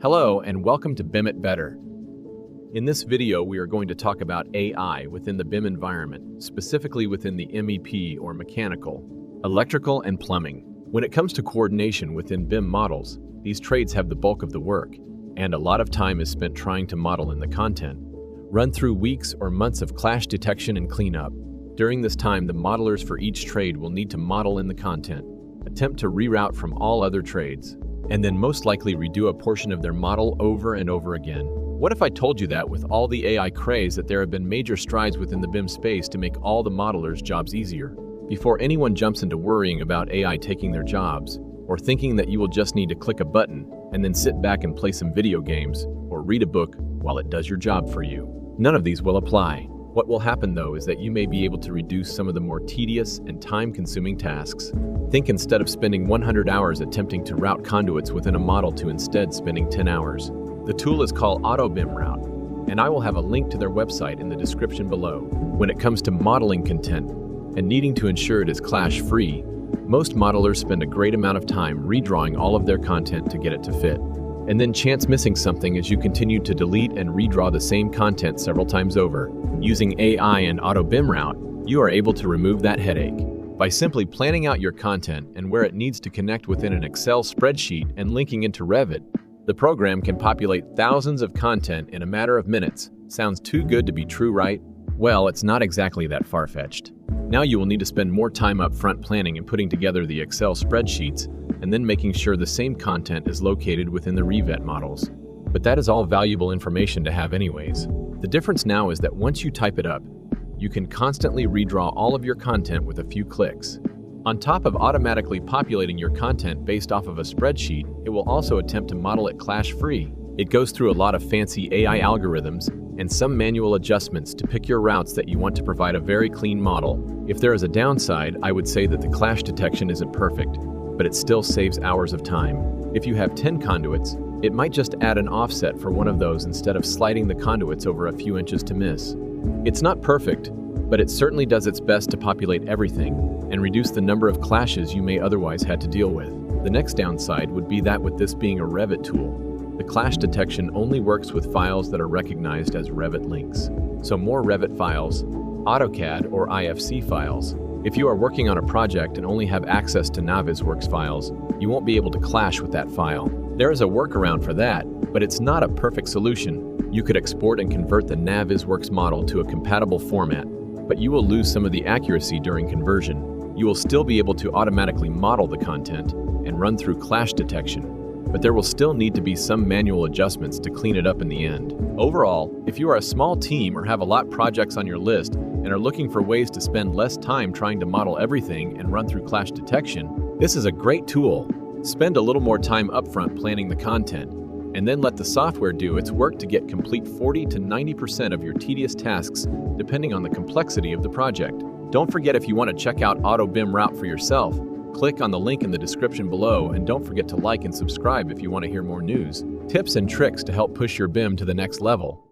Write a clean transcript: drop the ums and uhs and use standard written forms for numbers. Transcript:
Hello and welcome to BIM It Better. In this video, we are going to talk about AI within the BIM environment, specifically within the MEP or mechanical, electrical, and plumbing. When it comes to coordination within BIM models, these trades have the bulk of the work, and a lot of time is spent trying to model in the content. Run through weeks or months of clash detection and cleanup. During this time, the modelers for each trade will need to model in the content, attempt to reroute from all other trades, and then most likely redo a portion of their model over and over again. What if I told you that with all the AI craze that there have been major strides within the BIM space to make all the modelers' jobs easier? Before anyone jumps into worrying about AI taking their jobs, or thinking that you will just need to click a button and then sit back and play some video games or read a book while it does your job for you. None of these will apply. What will happen though is that you may be able to reduce some of the more tedious and time-consuming tasks. Think instead of spending 100 hours attempting to route conduits within a model to instead spending 10 hours. The tool is called AutoBIMRoute, and I will have a link to their website in the description below. When it comes to modeling content and needing to ensure it is clash-free, most modelers spend a great amount of time redrawing all of their content to get it to fit. And then chance missing something as you continue to delete and redraw the same content several times over. Using AI and AutoBIMRoute, you are able to remove that headache. By simply planning out your content and where it needs to connect within an Excel spreadsheet and linking into Revit, the program can populate thousands of content in a matter of minutes. Sounds too good to be true, right? Well, it's not exactly that far-fetched. Now you will need to spend more time up front planning and putting together the Excel spreadsheets, and then making sure the same content is located within the Revit models. But that is all valuable information to have anyways. The difference now is that once you type it up, you can constantly redraw all of your content with a few clicks. On top of automatically populating your content based off of a spreadsheet, it will also attempt to model it clash-free. It goes through a lot of fancy AI algorithms and some manual adjustments to pick your routes that you want to provide a very clean model. If there is a downside, I would say that the clash detection isn't perfect, but it still saves hours of time. If you have 10 conduits, it might just add an offset for one of those instead of sliding the conduits over a few inches to miss. It's not perfect, but it certainly does its best to populate everything and reduce the number of clashes you may otherwise had to deal with. The next downside would be that with this being a Revit tool, the clash detection only works with files that are recognized as Revit links. So more Revit files, AutoCAD or IFC files. If you are working on a project and only have access to Navisworks files, you won't be able to clash with that file. There is a workaround for that, but it's not a perfect solution. You could export and convert the Navisworks model to a compatible format, but you will lose some of the accuracy during conversion. You will still be able to automatically model the content and run through clash detection, but there will still need to be some manual adjustments to clean it up in the end. Overall, if you are a small team or have a lot of projects on your list and are looking for ways to spend less time trying to model everything and run through clash detection, this is a great tool. Spend a little more time upfront planning the content, and then let the software do its work to get complete 40 to 90% of your tedious tasks, depending on the complexity of the project. Don't forget, if you want to check out AutoBIMRoute for yourself, click on the link in the description below, and don't forget to like and subscribe if you want to hear more news, tips, and tricks to help push your BIM to the next level.